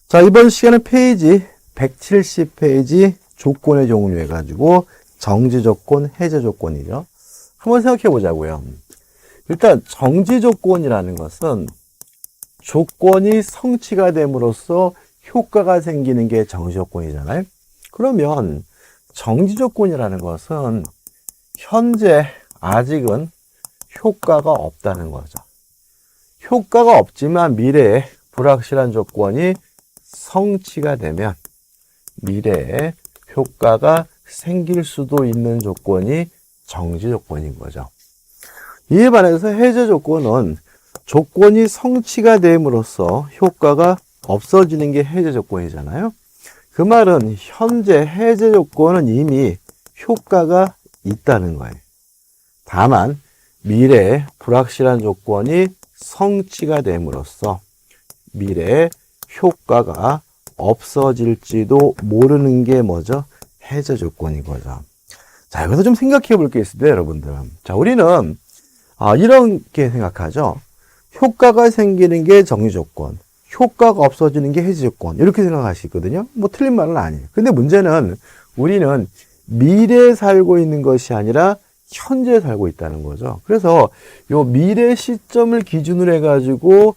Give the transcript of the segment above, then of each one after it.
자, 이번 시간은 페이지 170페이지 조건의 종류 해가지고 정지조건, 해제조건이죠. 한번 생각해 보자고요. 일단 정지조건이라는 것은 조건이 성취가 됨으로써 효과가 생기는 게 정지조건이잖아요. 그러면 정지조건이라는 것은 현재 아직은 효과가 없다는 거죠. 효과가 없지만 미래에 불확실한 조건이 성취가 되면 미래에 효과가 생길 수도 있는 조건이 정지 조건인 거죠. 이에 반해서 해제 조건은 조건이 성취가 됨으로써 효과가 없어지는 게 해제 조건이잖아요. 그 말은 현재 해제 조건은 이미 효과가 있다는 거예요. 다만 미래에 불확실한 조건이 성취가 됨으로써 미래에 효과가 없어질지도 모르는 게 뭐죠? 해제 조건인 거죠. 자, 여기서 좀 생각해 볼 게 있습니다, 여러분들. 자, 우리는 이렇게 생각하죠. 효과가 생기는 게 정지 조건, 효과가 없어지는 게 해제 조건, 이렇게 생각하시거든요. 뭐 틀린 말은 아니에요. 근데 문제는 우리는 미래에 살고 있는 것이 아니라 현재에 살고 있다는 거죠. 그래서 요 미래 시점을 기준으로 해가지고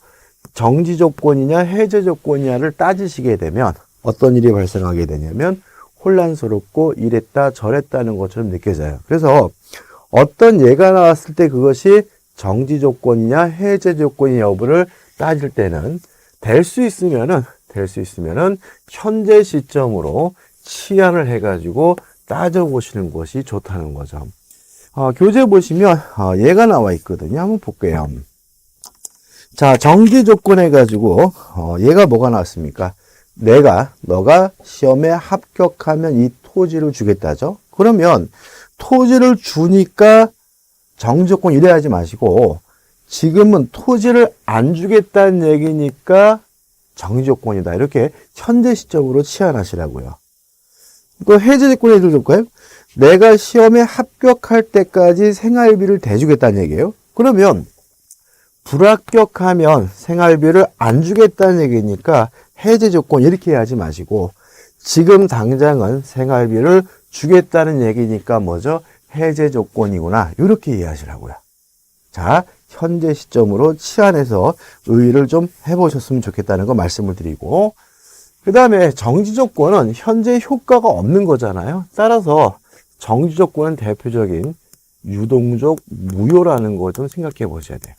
정지 조건이냐 해제 조건이냐를 따지시게 되면 어떤 일이 발생하게 되냐면 혼란스럽고 이랬다 저랬다는 것처럼 느껴져요. 그래서 어떤 예가 나왔을 때 그것이 정지 조건이냐 해제 조건이냐 여부를 따질 때는 될 수 있으면은 현재 시점으로 치환을 해가지고 따져보시는 것이 좋다는 거죠. 교재 보시면 얘가 나와 있거든요. 한번 볼게요. 자, 정지 조건 해가지고 얘가 뭐가 나왔습니까? 너가 시험에 합격하면 이 토지를 주겠다죠. 그러면 토지를 주니까 정지 조건 이래 하지 마시고 지금은 토지를 안 주겠다는 얘기니까 정지 조건이다. 이렇게 현재 시점으로 치환하시라고요. 또 해제 조건에 들어볼까요? 내가 시험에 합격할 때까지 생활비를 대주겠다는 얘기예요. 그러면 불합격하면 생활비를 안 주겠다는 얘기니까 해제 조건 이렇게 하지 마시고 지금 당장은 생활비를 주겠다는 얘기니까 뭐죠? 해제 조건이구나. 이렇게 이해하시라고요. 자, 현재 시점으로 치환해서 의의를 좀 해보셨으면 좋겠다는 거 말씀을 드리고 그 다음에 정지 조건은 현재 효과가 없는 거잖아요. 따라서 정지 조건은 대표적인 유동적 무효라는 거 좀 생각해 보셔야 돼요.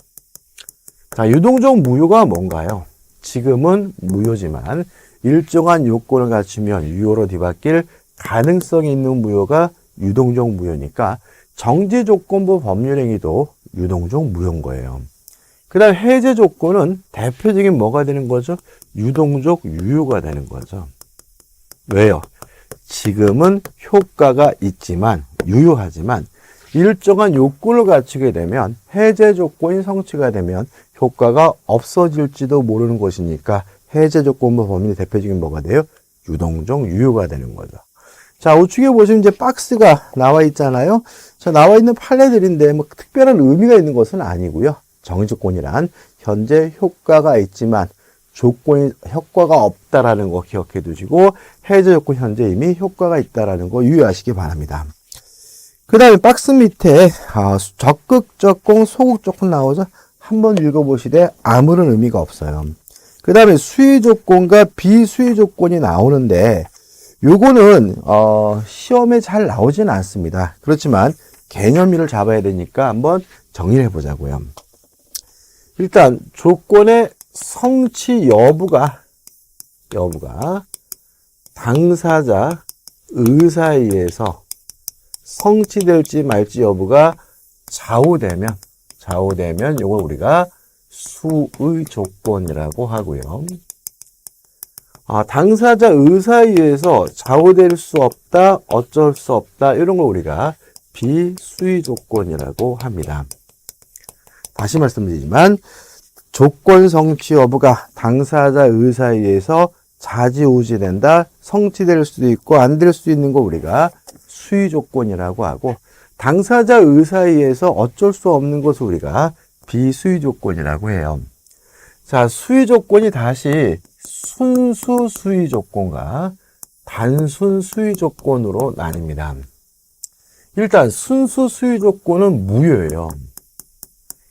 자, 유동적 무효가 뭔가요? 지금은 무효지만 일정한 요건을 갖추면 유효로 뒤바뀔 가능성이 있는 무효가 유동적 무효니까 정지 조건부 법률행위도 유동적 무효인 거예요. 그 다음 해제 조건은 대표적인 뭐가 되는 거죠? 유동적 유효가 되는 거죠. 왜요? 지금은 효과가 있지만 유효하지만 일정한 요건을 갖추게 되면 해제 조건이 성취가 되면 효과가 없어질지도 모르는 것이니까 해제 조건부 범위의 대표적인 뭐가 돼요? 유동적 유효가 되는 거죠. 자, 우측에 보시면 이제 박스가 나와 있잖아요. 자, 나와 있는 판례들인데 뭐 특별한 의미가 있는 것은 아니고요. 정지 조건이란 현재 효과가 있지만 효과가 없다라는 거 기억해 두시고 해제 조건 현재 이미 효과가 있다라는 거 유의하시기 바랍니다. 그 다음에 박스 밑에 적극 조건, 소극 조건 나오죠. 한번 읽어보시되 아무런 의미가 없어요. 그 다음에 수위 조건과 비수위 조건이 나오는데 요거는 시험에 잘 나오지는 않습니다. 그렇지만 개념이를 잡아야 되니까 한번 정리를 해보자고요. 일단 조건의 성취 여부가 당사자 의사에 의해서 성취될지 말지 여부가 좌우되면 이걸 우리가 수의 조건이라고 하고요. 당사자 의사에 의해서 좌우될 수 없다, 어쩔 수 없다 이런 걸 우리가 비수의 조건이라고 합니다. 다시 말씀드리지만 조건 성취 여부가 당사자 의사에 의해서 좌지우지된다, 성취될 수도 있고 안 될 수 있는 거 우리가 수의 조건이라고 하고 당사자 의사에 의해서 어쩔 수 없는 것을 우리가 비수의 조건이라고 해요. 자, 수의 조건이 다시 순수 수위 조건과 단순 수위 조건으로 나뉩니다. 일단 순수 수위 조건은 무효예요.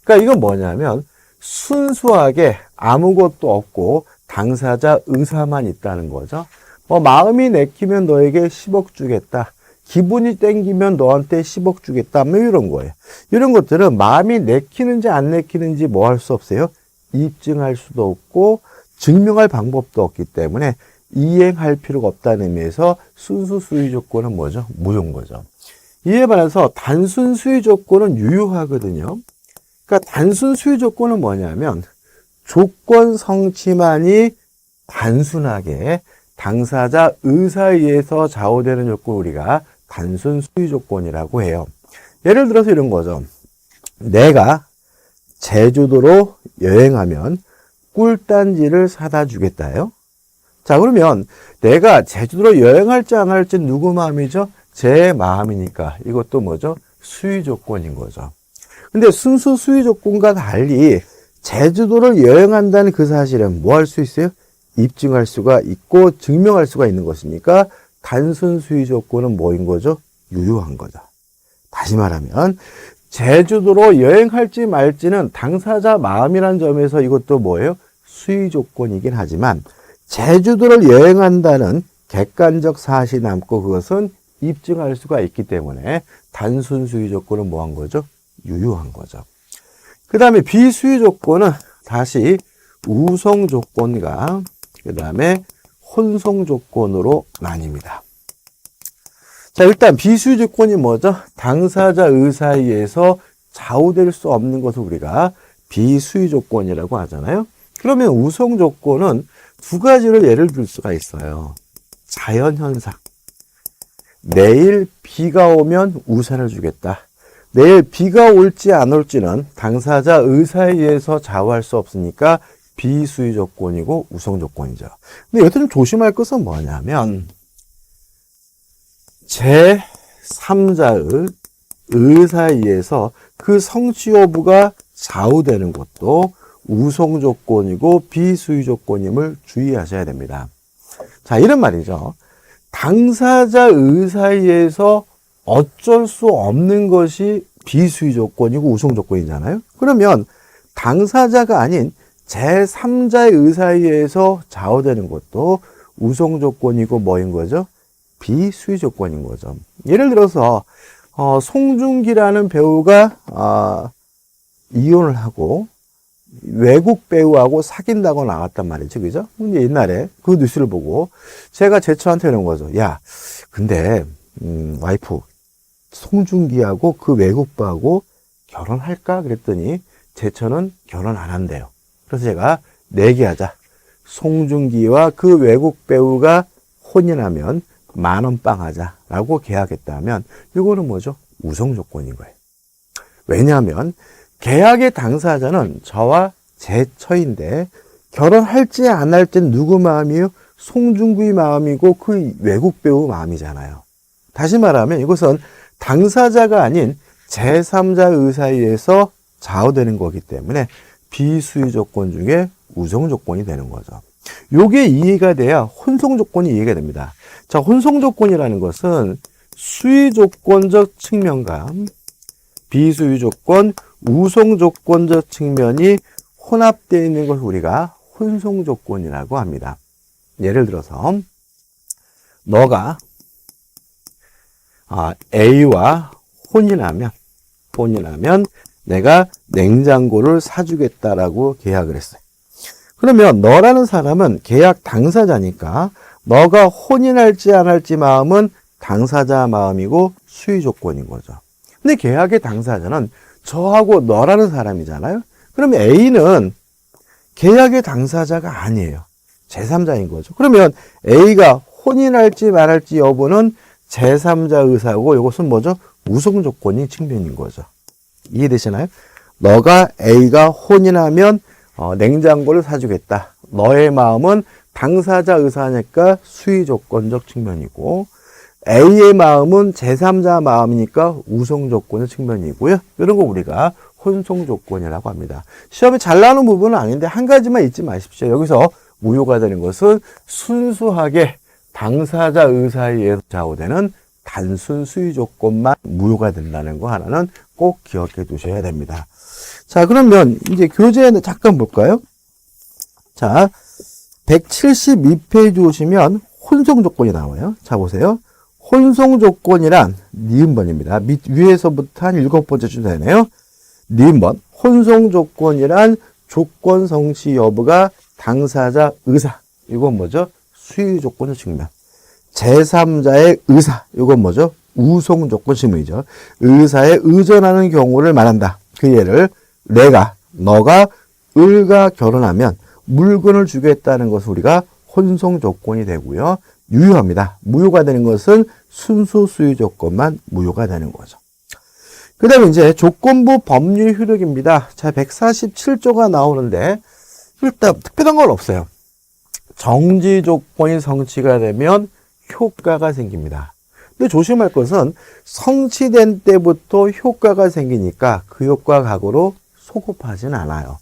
그러니까 이건 뭐냐면 순수하게 아무것도 없고 당사자 의사만 있다는 거죠. 마음이 내키면 너에게 10억 주겠다. 기분이 땡기면 너한테 10억 주겠다. 뭐 이런 거예요. 이런 것들은 마음이 내키는지 안 내키는지 뭐 할 수 없어요. 입증할 수도 없고 증명할 방법도 없기 때문에 이행할 필요가 없다는 의미에서 순수 수위 조건은 뭐죠? 무효인 거죠. 이에 반해서 단순 수위 조건은 유효하거든요. 그러니까 단순 수위 조건은 뭐냐면 조건 성취만이 단순하게 당사자 의사에 의해서 좌우되는 조건을 우리가 단순 수위 조건이라고 해요. 예를 들어서 이런 거죠. 내가 제주도로 여행하면 꿀단지를 사다 주겠다요. 자, 그러면 내가 제주도로 여행할지 안 할지 누구 마음이죠? 제 마음이니까 이것도 뭐죠? 수위 조건인 거죠. 근데 순수 수위 조건과 달리 제주도를 여행한다는 그 사실은 뭐 할 수 있어요? 입증할 수가 있고 증명할 수가 있는 것이니까 단순 수위 조건은 뭐인 거죠? 유효한 거죠. 다시 말하면 제주도로 여행할지 말지는 당사자 마음이라는 점에서 이것도 뭐예요? 수위 조건이긴 하지만 제주도를 여행한다는 객관적 사실이 남고 그것은 입증할 수가 있기 때문에 단순 수위 조건은 뭐한 거죠? 유효한 거죠. 그 다음에 비수위 조건은 다시 우성 조건과 그 다음에 혼성 조건으로 나뉩니다. 자, 일단 비수위 조건이 뭐죠? 당사자 의사에 의해서 좌우될 수 없는 것을 우리가 비수위 조건이라고 하잖아요. 그러면 우성 조건은 두 가지를 예를 들 수가 있어요. 자연현상. 내일 비가 오면 우산을 주겠다. 내일 비가 올지 안 올지는 당사자 의사에 의해서 좌우할 수 없으니까 비수위 조건이고 우성 조건이죠. 근데 여기서 좀 조심할 것은 뭐냐면 제3자의 의사에 의해서 그 성취 여부가 좌우되는 것도 우성 조건이고 비수위 조건임을 주의하셔야 됩니다. 자, 이런 말이죠. 당사자 의사에 의해서 어쩔 수 없는 것이 비수위 조건이고 우성 조건이잖아요. 그러면 당사자가 아닌 제3자의 의사에 의해서 좌우되는 것도 우성 조건이고 뭐인 거죠? 비수위 조건인 거죠. 예를 들어서 송중기라는 배우가 이혼을 하고 외국 배우하고 사귄다고 나왔단 말이죠. 그죠? 근데 옛날에 그 뉴스를 보고 제가 제 처한테 이런 거죠. 야, 근데 와이프 송중기하고 그 외국부하고 결혼할까? 그랬더니 제 처는 결혼 안 한대요. 그래서 제가 내기하자. 송중기와 그 외국 배우가 혼인하면 10,000원 빵 하자라고 계약했다면 이거는 뭐죠? 우성 조건인 거예요. 왜냐하면 계약의 당사자는 저와 제 처인데 결혼할지 안 할지는 누구 마음이에요? 송중기 마음이고 그 외국 배우 마음이잖아요. 다시 말하면 이것은 당사자가 아닌 제3자 의사에 의해서 좌우되는 거기 때문에 비수위 조건 중에 우성 조건이 되는 거죠. 요게 이해가 돼야 혼성 조건이 이해가 됩니다. 자, 혼성 조건이라는 것은 수위 조건적 측면과 비수위 조건, 우성 조건적 측면이 혼합되어 있는 것을 우리가 혼성 조건이라고 합니다. 예를 들어서 너가 A와 혼인하면 내가 냉장고를 사주겠다라고 계약을 했어요. 그러면 너라는 사람은 계약 당사자니까 너가 혼인할지 안 할지 마음은 당사자 마음이고 수위 조건인 거죠. 근데 계약의 당사자는 저하고 너라는 사람이잖아요. 그러면 A는 계약의 당사자가 아니에요. 제3자인 거죠. 그러면 A가 혼인할지 말할지 여부는 제3자 의사고 이것은 뭐죠? 우성 조건인 측면인 거죠. 이해되시나요? 너가 A가 혼인하면 냉장고를 사주겠다. 너의 마음은 당사자 의사니까 수위 조건적 측면이고 A의 마음은 제3자 마음이니까 우성 조건의 측면이고요. 이런 거 우리가 혼성 조건이라고 합니다. 시험에 잘 나오는 부분은 아닌데 한 가지만 잊지 마십시오. 여기서 무효가 되는 것은 순수하게 당사자 의사에 의해서 좌우되는 단순 수위 조건만 무효가 된다는 거 하나는 꼭 기억해 두셔야 됩니다. 자, 그러면 이제 교재에 잠깐 볼까요? 자, 172페이지 오시면 혼성 조건이 나와요. 자, 보세요. 혼성 조건이란 니은번입니다. 위에서부터 한 7번째 순서네요. 니은번. 혼성 조건이란 조건 성취 여부가 당사자 의사. 이건 뭐죠? 수위 조건의 측면. 제3자의 의사. 이건 뭐죠? 우송 조건 측면이죠. 의사에 의존하는 경우를 말한다. 그 예를 너가 을과 결혼하면 물건을 주겠다는 것을 우리가 혼성 조건이 되고요. 유효합니다. 무효가 되는 것은 순수 수위 조건만 무효가 되는 거죠. 그 다음에 이제 조건부 법률 효력입니다. 자, 147조가 나오는데 일단 특별한 건 없어요. 정지 조건이 성취가 되면 효과가 생깁니다. 근데 조심할 것은 성취된 때부터 효과가 생기니까 그 효과 각오로 소급하진 않아요.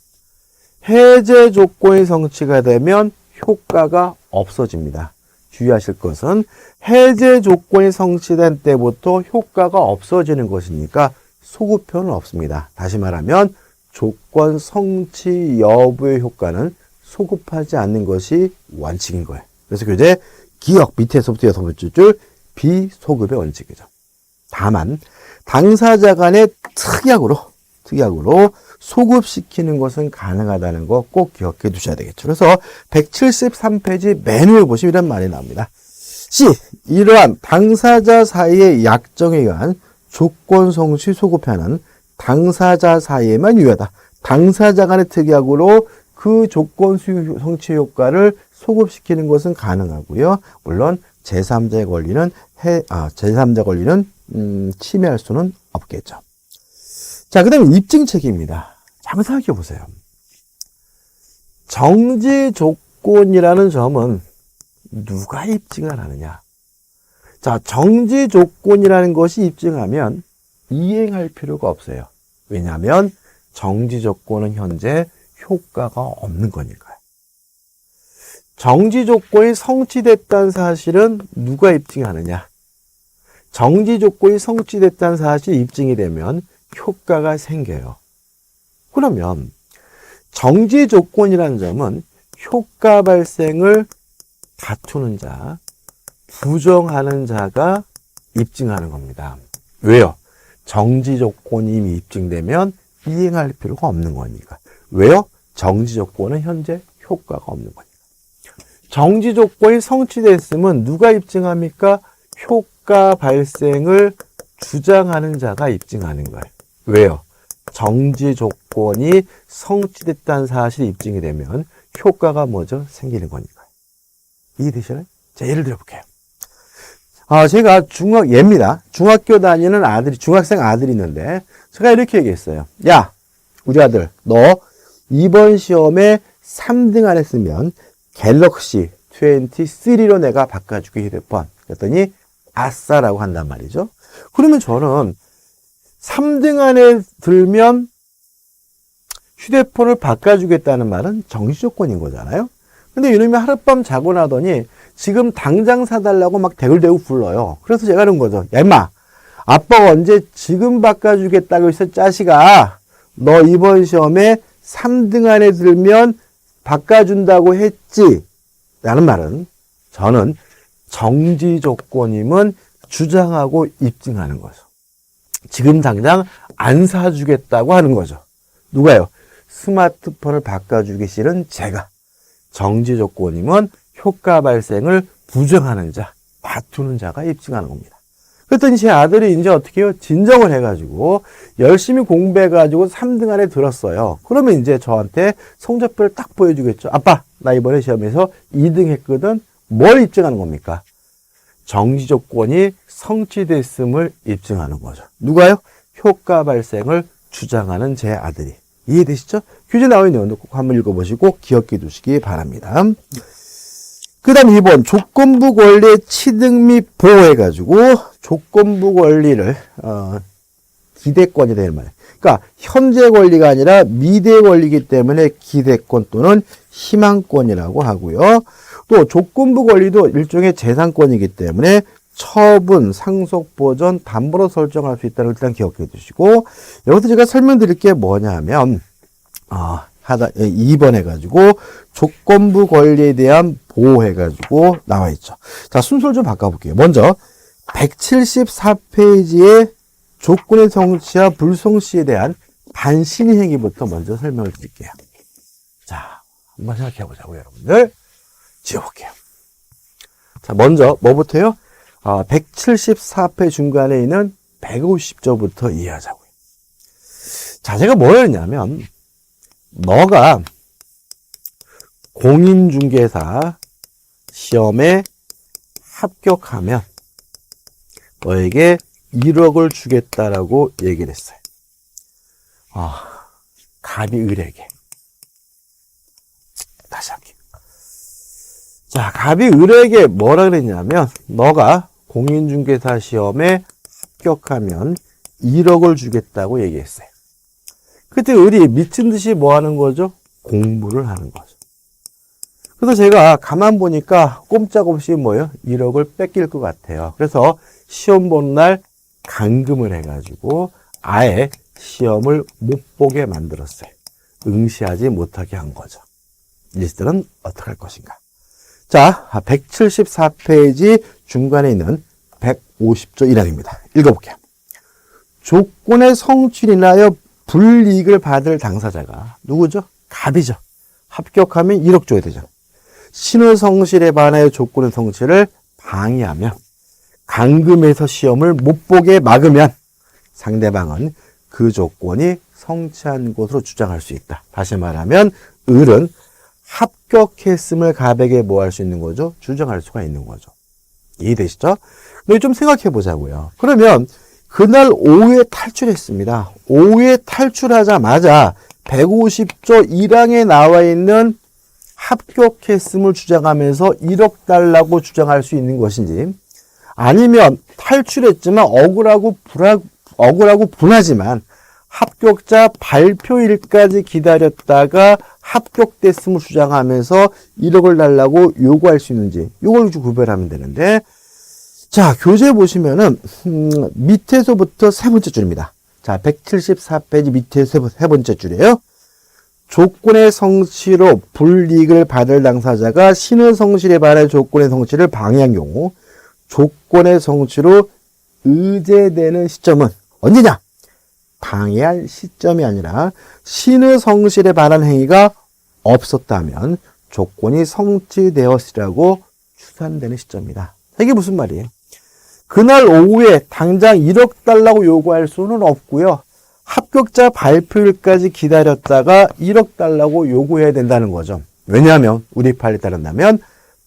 해제 조건이 성취가 되면 효과가 없어집니다. 주의하실 것은 해제 조건이 성취된 때부터 효과가 없어지는 것이니까 소급표는 없습니다. 다시 말하면 조건 성취 여부의 효과는 소급하지 않는 것이 원칙인 거예요. 그래서 교재 기억 밑에서부터 6번째 줄 비소급의 원칙이죠. 다만 당사자 간의 특약으로 소급시키는 것은 가능하다는 거 꼭 기억해 두셔야 되겠죠. 그래서 173페이지 맨 위에 보시면 이런 말이 나옵니다. C. 이러한 당사자 사이의 약정에 의한 조건 성취 소급하는 당사자 사이에만 유효하다. 당사자 간의 특약으로 그 조건 성취 효과를 소급시키는 것은 가능하고요. 물론 제3자의 권리는 제3자 권리는 침해할 수는 없겠죠. 자, 그 다음에 입증책입니다. 한번 생각해 보세요. 정지 조건이라는 점은 누가 입증을 하느냐? 자, 정지 조건이라는 것이 입증하면 이행할 필요가 없어요. 왜냐하면 정지 조건은 현재 효과가 없는 거니까요. 정지 조건이 성취됐다는 사실은 누가 입증하느냐? 정지 조건이 성취됐다는 사실이 입증이 되면 효과가 생겨요. 그러면 정지 조건이라는 점은 효과 발생을 다투는 자, 부정하는 자가 입증하는 겁니다. 왜요? 정지 조건이 이미 입증되면 이행할 필요가 없는 거니까. 왜요? 정지 조건은 현재 효과가 없는 거니까. 정지 조건이 성취됐으면 누가 입증합니까? 효과 발생을 주장하는 자가 입증하는 거예요. 왜요? 정지 조건이 성취됐다는 사실이 입증이 되면 효과가 뭐죠? 생기는 거니까요. 이해되시나요? 자, 예를 들어볼게요. 제가 예입니다. 중학교 다니는 중학생 아들이 있는데, 제가 이렇게 얘기했어요. 야, 우리 아들, 너 이번 시험에 3등 안 했으면 갤럭시 23로 내가 바꿔줄게, 휴대폰. 그랬더니, 아싸라고 한단 말이죠. 그러면 저는 3등 안에 들면 휴대폰을 바꿔주겠다는 말은 정지 조건인 거잖아요. 근데 이놈이 하룻밤 자고 나더니 지금 당장 사달라고 막 대굴대굴 불러요. 그래서 제가 그런 거죠. 야, 임마, 아빠가 언제 지금 바꿔주겠다고 했어, 짜식아. 너 이번 시험에 3등 안에 들면 바꿔준다고 했지. 라는 말은 저는 정지 조건임은 주장하고 입증하는 거죠. 지금 당장 안 사주겠다고 하는 거죠. 누가요? 스마트폰을 바꿔주기 싫은 제가. 정지 조건이면 효과 발생을 부정하는 자, 다투는 자가 입증하는 겁니다. 그랬더니 제 아들이 이제 어떻게 해요? 진정을 해가지고 열심히 공부해가지고 3등 안에 들었어요. 그러면 이제 저한테 성적표를 딱 보여주겠죠. 아빠, 나 이번에 시험에서 2등 했거든. 뭘 입증하는 겁니까? 정지 조건이 성취됐음을 입증하는 거죠. 누가요? 효과 발생을 주장하는 제 아들이. 이해되시죠? 교재 나와 있는 내용도 꼭 한번 읽어보시고 기억해 두시기 바랍니다. 그 다음 2번 조건부 권리의 취득 및 보호해가지고 조건부 권리를 기대권이다 이 말이에요. 그러니까 현재 권리가 아니라 미래 권리이기 때문에 기대권 또는 희망권이라고 하고요. 또 조건부 권리도 일종의 재산권이기 때문에 처분, 상속, 보전, 담보로 설정할 수 있다는 걸 일단 기억해 두시고, 여기서 제가 설명드릴 게 뭐냐면 2번 해가지고 조건부 권리에 대한 보호 해가지고 나와 있죠. 자, 순서를 좀 바꿔볼게요. 먼저 174페이지의 조건의 성취와 불성취에 대한 반신의 행위부터 먼저 설명을 드릴게요. 자, 한번 생각해 보자고요, 여러분들. 지워볼게요. 자, 먼저 뭐부터요? 174페이지 중간에 있는 150조부터 이해하자고요. 자, 제가 뭘 했냐면, 너가 공인중개사 시험에 합격하면 너에게 1억을 주겠다라고 얘기를 했어요. 갑이 을에게. 다시 할게요. 자, 갑이 을에게 뭐라 그랬냐면, 너가 공인중개사 시험에 합격하면 1억을 주겠다고 얘기했어요. 그때 을이 미친 듯이 뭐 하는 거죠? 공부를 하는 거죠. 그래서 제가 가만 보니까 꼼짝없이 뭐예요? 1억을 뺏길 것 같아요. 그래서 시험 보는 날 감금을 해가지고 아예 시험을 못 보게 만들었어요. 응시하지 못하게 한 거죠. 이랬을 때는 어떻게 할 것인가? 자, 174페이지 중간에 있는 150조 1항입니다. 읽어볼게요. 조건의 성취를 인하여 불이익을 받을 당사자가 누구죠? 갑이죠. 합격하면 1억 줘야 되죠. 신의성실에 반하여 조건의 성취를 방해하며 감금해서 시험을 못 보게 막으면 상대방은 그 조건이 성취한 것으로 주장할 수 있다. 다시 말하면 을은 합격했음을 갑에게 뭐 할 수 있는 거죠? 주장할 수가 있는 거죠. 이해되시죠? 근데 좀 생각해 보자고요. 그러면 그날 오후에 탈출했습니다. 오후에 탈출하자마자 150조 1항에 나와 있는 합격했음을 주장하면서 1억 달라고 주장할 수 있는 것인지, 아니면 탈출했지만 억울하고 분하지만 합격자 발표일까지 기다렸다가 합격됐음을 주장하면서 1억을 달라고 요구할 수 있는지, 이걸 좀 구별하면 되는데, 자, 교재 보시면은 밑에서부터 세 번째 줄입니다. 자, 174페이지 밑에 세 번째 줄이에요. 조건의 성취로 불이익을 받을 당사자가 신의 성실에 반해 조건의 성취를 방해한 경우 조건의 성취로 의제되는 시점은 언제냐? 방해할 시점이 아니라 신의 성실에 반한 행위가 없었다면 조건이 성취되었으리라고 추산되는 시점이다. 이게 무슨 말이에요? 그날 오후에 당장 1억 달라고 요구할 수는 없고요. 합격자 발표일까지 기다렸다가 1억 달라고 요구해야 된다는 거죠. 왜냐하면 우리 판례에 따른다면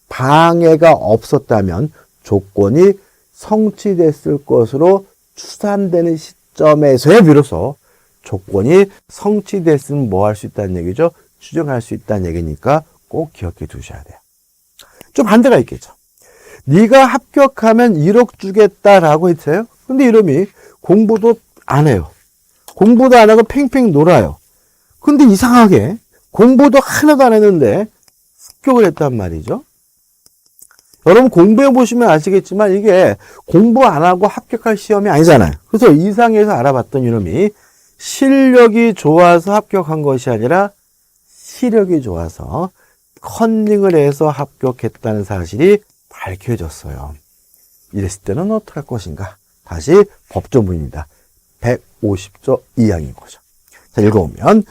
방해가 없었다면 조건이 성취됐을 것으로 추산되는 시점에서야 비로소 조건이 성취됐으면 뭐 할 수 있다는 얘기죠? 추정할 수 있다는 얘기니까 꼭 기억해 두셔야 돼요. 좀 반대가 있겠죠. 네가 합격하면 1억 주겠다라고 했어요. 근데 이놈이 공부도 안 해요. 공부도 안 하고 팽팽 놀아요. 근데 이상하게 공부도 하나도 안 했는데 합격을 했단 말이죠. 여러분 공부해 보시면 아시겠지만 이게 공부 안 하고 합격할 시험이 아니잖아요. 그래서 이상해서 알아봤던 이놈이 실력이 좋아서 합격한 것이 아니라 시력이 좋아서 컨닝을 해서 합격했다는 사실이 밝혀졌어요. 이랬을 때는 어떻게 할 것인가? 다시 법조문입니다. 150조 2항인 거죠. 자, 읽어보면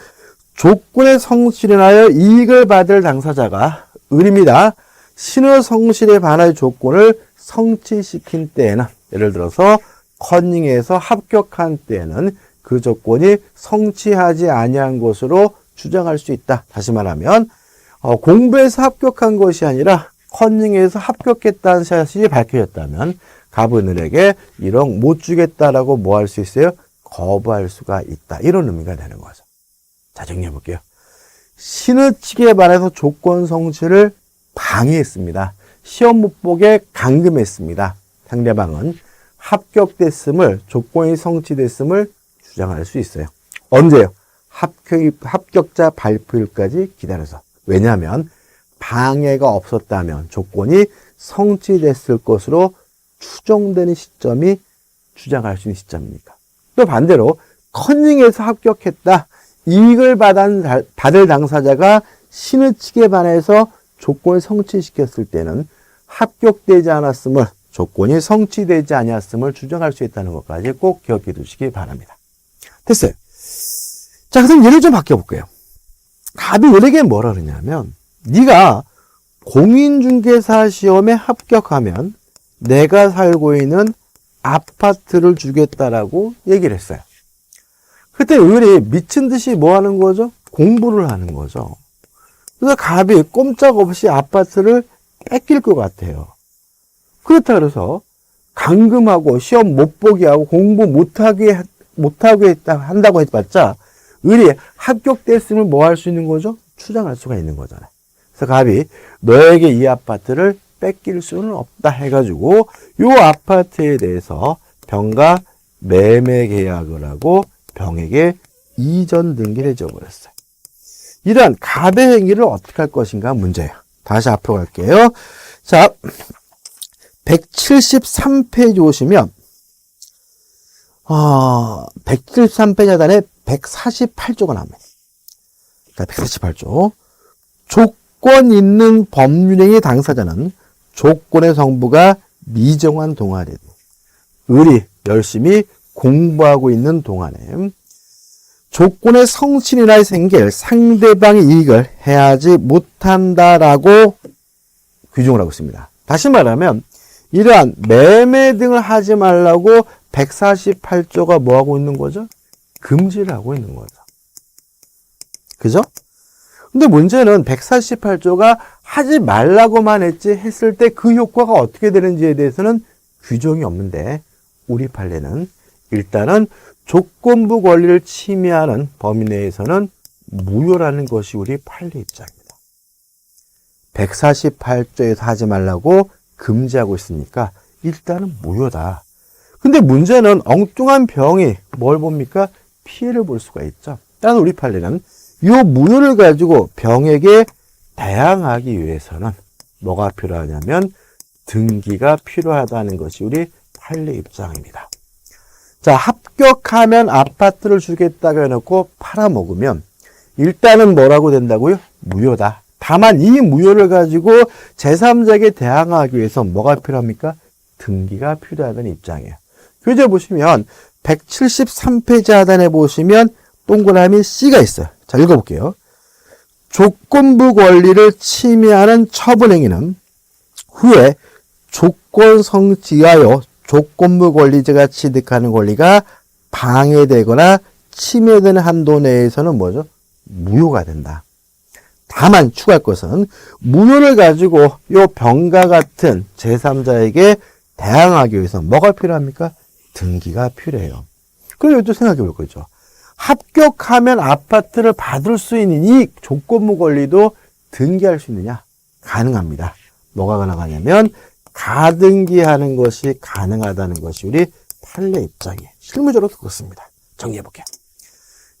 조건의 성실에 인하여 이익을 받을 당사자가 을입니다. 신의 성실에 반할 조건을 성취시킨 때에는, 예를 들어서 컨닝에서 합격한 때에는 그 조건이 성취하지 아니한 것으로 주장할 수 있다. 다시 말하면 공부에서 합격한 것이 아니라 컨닝에서 합격했다는 사실이 밝혀졌다면 갑은 을에게 1억 못 주겠다라고 뭐 할 수 있어요? 거부할 수가 있다. 이런 의미가 되는 거죠. 자, 정리해 볼게요. 신의 측에 반해서 조건 성취를 방해했습니다. 시험 못 보게 감금했습니다. 상대방은 합격됐음을, 조건이 성취됐음을 주장할 수 있어요. 언제요? 합격자 발표일까지 기다려서. 왜냐하면 방해가 없었다면 조건이 성취됐을 것으로 추정되는 시점이 주장할 수 있는 시점입니까? 또 반대로 커닝에서 합격했다. 이익을 받을 당사자가 신의 측에 반해서 조건을 성취시켰을 때는 합격되지 않았음을, 조건이 성취되지 아니었음을 주장할 수 있다는 것까지 꼭 기억해 두시기 바랍니다. 됐어요. 자, 그럼 예를 좀 바꿔볼게요. 답이 을에게 뭐라 그러냐면, 네가 공인중개사 시험에 합격하면 내가 살고 있는 아파트를 주겠다라고 얘기를 했어요. 그때 을이 미친 듯이 뭐 하는 거죠? 공부를 하는 거죠. 그래서 갑이 꼼짝없이 아파트를 뺏길 것 같아요. 그렇다 그래서 감금하고 시험 못 보게 하고 공부 못하게 한다고 해봤자 을이 합격됐음을 뭐 할 수 있는 거죠? 추정할 수가 있는 거잖아요. 그래서 갑이 너에게 이 아파트를 뺏길 수는 없다 해가지고 이 아파트에 대해서 병과 매매 계약을 하고 병에게 이전 등기를 해줘버렸어요. 이러한 갑의 행위를 어떻게 할 것인가 문제예요. 다시 앞으로 갈게요. 자, 173페이지 오시면 173페이지 하단에 148조가 나옵니다. 자, 148조. 조건 있는 법률행위 당사자는 조건의 성부가 미정한 동안에 을이 열심히 공부하고 있는 동안에 조건의 성취나 생길 상대방의 이익을 해하지 못한다라고 규정을 하고 있습니다. 다시 말하면 이러한 매매 등을 하지 말라고 148조가 뭐 하고 있는 거죠? 금지를 하고 있는 거죠. 그죠? 근데 문제는 148조가 하지 말라고만 했을 때 그 효과가 어떻게 되는지에 대해서는 규정이 없는데 우리 판례는 일단은 조건부 권리를 침해하는 범위 내에서는 무효라는 것이 우리 판례 입장입니다. 148조에서 하지 말라고 금지하고 있으니까 일단은 무효다. 근데 문제는 엉뚱한 병이 뭘 봅니까? 피해를 볼 수가 있죠. 따라서 우리 판례는 이 무효를 가지고 병에게 대항하기 위해서는 뭐가 필요하냐면 등기가 필요하다는 것이 우리 판례 입장입니다. 자, 합격하면 아파트를 주겠다고 해놓고 팔아먹으면 일단은 뭐라고 된다고요? 무효다. 다만 이 무효를 가지고 제3자에게 대항하기 위해서 뭐가 필요합니까? 등기가 필요하다는 입장이에요. 교재 보시면 173페이지 하단에 보시면 동그라미 C가 있어요. 자, 읽어볼게요. 조건부 권리를 침해하는 처분행위는 후에 조건 성취하여 조건부 권리자가 취득하는 권리가 방해되거나 침해되는 한도 내에서는 뭐죠? 무효가 된다. 다만 추가할 것은 무효를 가지고 이 병과 같은 제3자에게 대항하기 위해서 뭐가 필요합니까? 등기가 필요해요. 그럼 이것도 생각해 볼 거죠. 합격하면 아파트를 받을 수 있는 이 조건부 권리도 등기할 수 있느냐? 가능합니다. 뭐가 가능하냐면 가등기하는 것이 가능하다는 것이 우리 판례 입장이에요. 실무적으로 그렇습니다. 정리해 볼게요.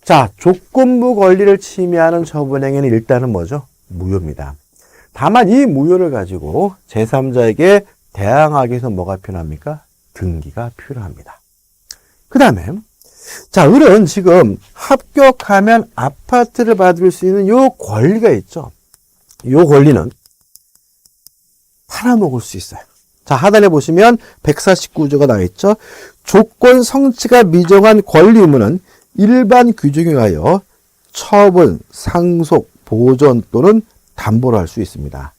자, 조건부 권리를 침해하는 처분행위는 일단은 뭐죠? 무효입니다. 다만 이 무효를 가지고 제3자에게 대항하기 위해서 뭐가 필요합니까? 등기가 필요합니다. 그 다음에 자, 을은 지금 합격하면 아파트를 받을 수 있는 요 권리가 있죠. 요 권리는 팔아먹을 수 있어요. 자, 하단에 보시면 149조가 나와 있죠. 조건 성취가 미정한 권리 의무는 일반 규정에 의하여 처분, 상속, 보존 또는 담보로 할 수 있습니다.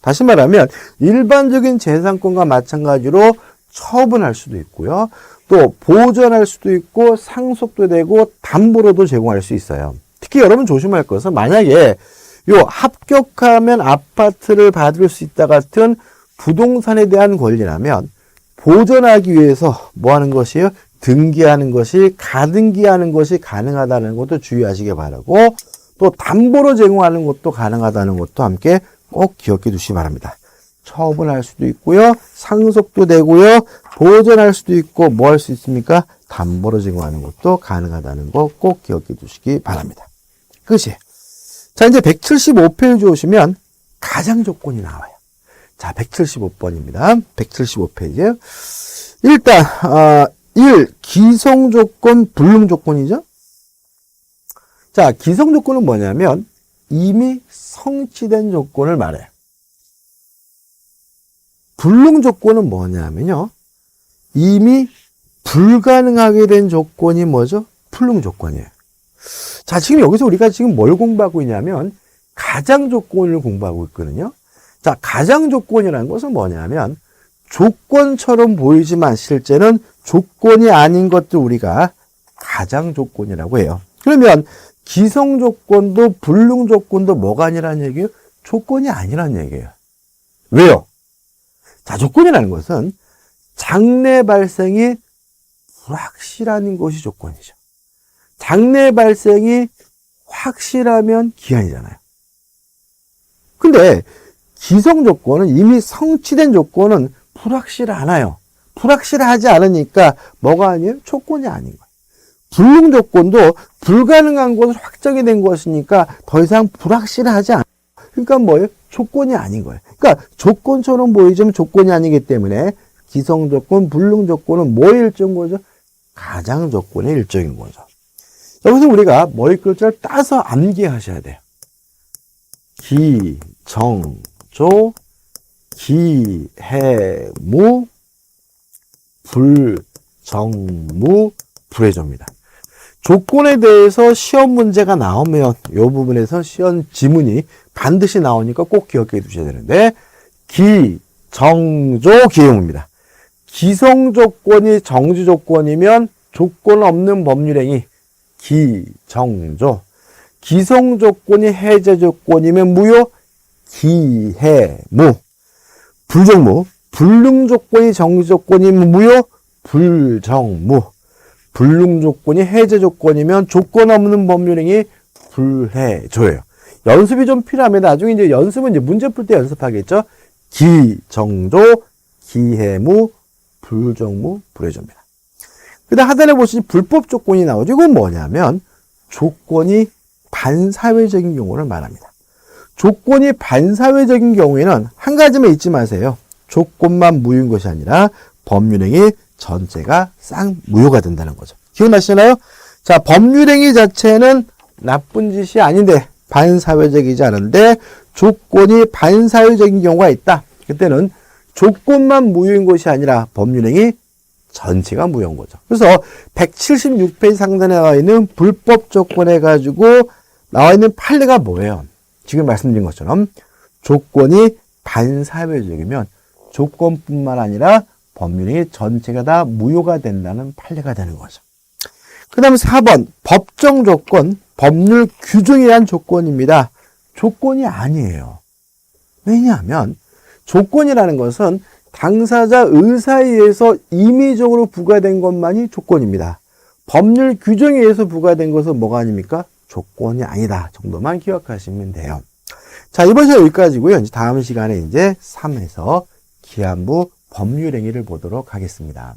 다시 말하면 일반적인 재산권과 마찬가지로 처분할 수도 있고요. 또 보존할 수도 있고 상속도 되고 담보로도 제공할 수 있어요. 특히 여러분 조심할 것은 만약에 요 합격하면 아파트를 받을 수 있다 같은 부동산에 대한 권리라면 보존하기 위해서 뭐 하는 것이에요? 등기하는 것이 가등기하는 것이 가능하다는 것도 주의하시기 바라고 또 담보로 제공하는 것도 가능하다는 것도 함께 꼭 기억해 두시기 바랍니다. 처분할 수도 있고요. 상속도 되고요. 보전할 수도 있고 뭐 할 수 있습니까? 담보로 증거하는 것도 가능하다는 거 꼭 기억해 두시기 바랍니다. 그것이. 자, 이제 175페이지 오시면 가장 조건이 나와요. 자, 175번입니다. 175페이지. 일단 1. 기성조건, 불능조건이죠. 자, 기성조건은 뭐냐면 이미 성취된 조건을 말해요. 불능조건은 뭐냐면요. 이미 불가능하게 된 조건이 뭐죠? 불능조건이에요. 자, 지금 여기서 우리가 지금 뭘 공부하고 있냐면 가장 조건을 공부하고 있거든요. 자, 가장 조건이라는 것은 뭐냐면 조건처럼 보이지만 실제는 조건이 아닌 것도 우리가 가장 조건이라고 해요. 그러면 기성 조건도 불능 조건도 뭐가 아니라는 얘기예요? 조건이 아니라는 얘기예요. 왜요? 자, 조건이라는 것은 장래 발생이 불확실한 것이 조건이죠. 장래 발생이 확실하면 기한이잖아요. 근데 기성 조건은 이미 성취된 조건은 불확실 않아요. 불확실하지 않으니까 뭐가 아니에요? 조건이 아닌 거예요. 불능 조건도 불가능한 것을 확정이 된 것이니까 더 이상 불확실하지 않아요. 그러니까 뭐예요? 조건이 아닌 거예요. 그러니까 조건처럼 보이지만 조건이 아니기 때문에 기성 조건, 불능 조건은 뭐의 일종인 거죠? 가장 조건의 일종인 거죠. 여기서 우리가 머리 글자를 따서 암기하셔야 돼요. 기, 정, 조, 기, 해, 무, 불, 정, 무, 불해조입니다. 조건에 대해서 시험 문제가 나오면 이 부분에서 시험 지문이 반드시 나오니까 꼭 기억해 두셔야 되는데 기, 정, 조, 기해무입니다. 기성 조건이 정지 조건이면 조건 없는 법률행위 기, 정, 조. 기성 조건이 해제 조건이면 무효 기, 해, 무. 불정무. 불능 조건이 정지 조건이면 무효 불, 정, 무. 불능 조건이 해제 조건이면 조건 없는 법률행위 불해조예요. 연습이 좀 필요합니다. 나중에 이제 연습은 이제 문제 풀 때 연습하겠죠. 기, 정조, 기해무, 불정무, 불해조입니다. 그 다음 하단에 보시면 불법 조건이 나오죠. 이건 뭐냐면 조건이 반사회적인 경우를 말합니다. 조건이 반사회적인 경우에는 한 가지만 잊지 마세요. 조건만 무효인 것이 아니라 법률행위 전체가 싹 무효가 된다는 거죠. 기억나시나요? 자, 법률행위 자체는 나쁜 짓이 아닌데 반사회적이지 않은데 조건이 반사회적인 경우가 있다. 그때는 조건만 무효인 것이 아니라 법률행위 전체가 무효인 거죠. 그래서 176페이지 상단에 나와 있는 불법 조건해 가지고 나와 있는 판례가 뭐예요? 지금 말씀드린 것처럼 조건이 반사회적이면 조건뿐만 아니라 법률행위 전체가 다 무효가 된다는 판례가 되는 거죠. 그 다음에 4번 법정 조건, 법률 규정이란 조건입니다. 조건이 아니에요. 왜냐하면 조건이라는 것은 당사자 의사에 의해서 임의적으로 부과된 것만이 조건입니다. 법률 규정에 의해서 부과된 것은 뭐가 아닙니까? 조건이 아니다 정도만 기억하시면 돼요. 자, 이번 시간 여기까지고요. 이제 다음 시간에 이제 3에서 기한부 법률행위를 보도록 하겠습니다.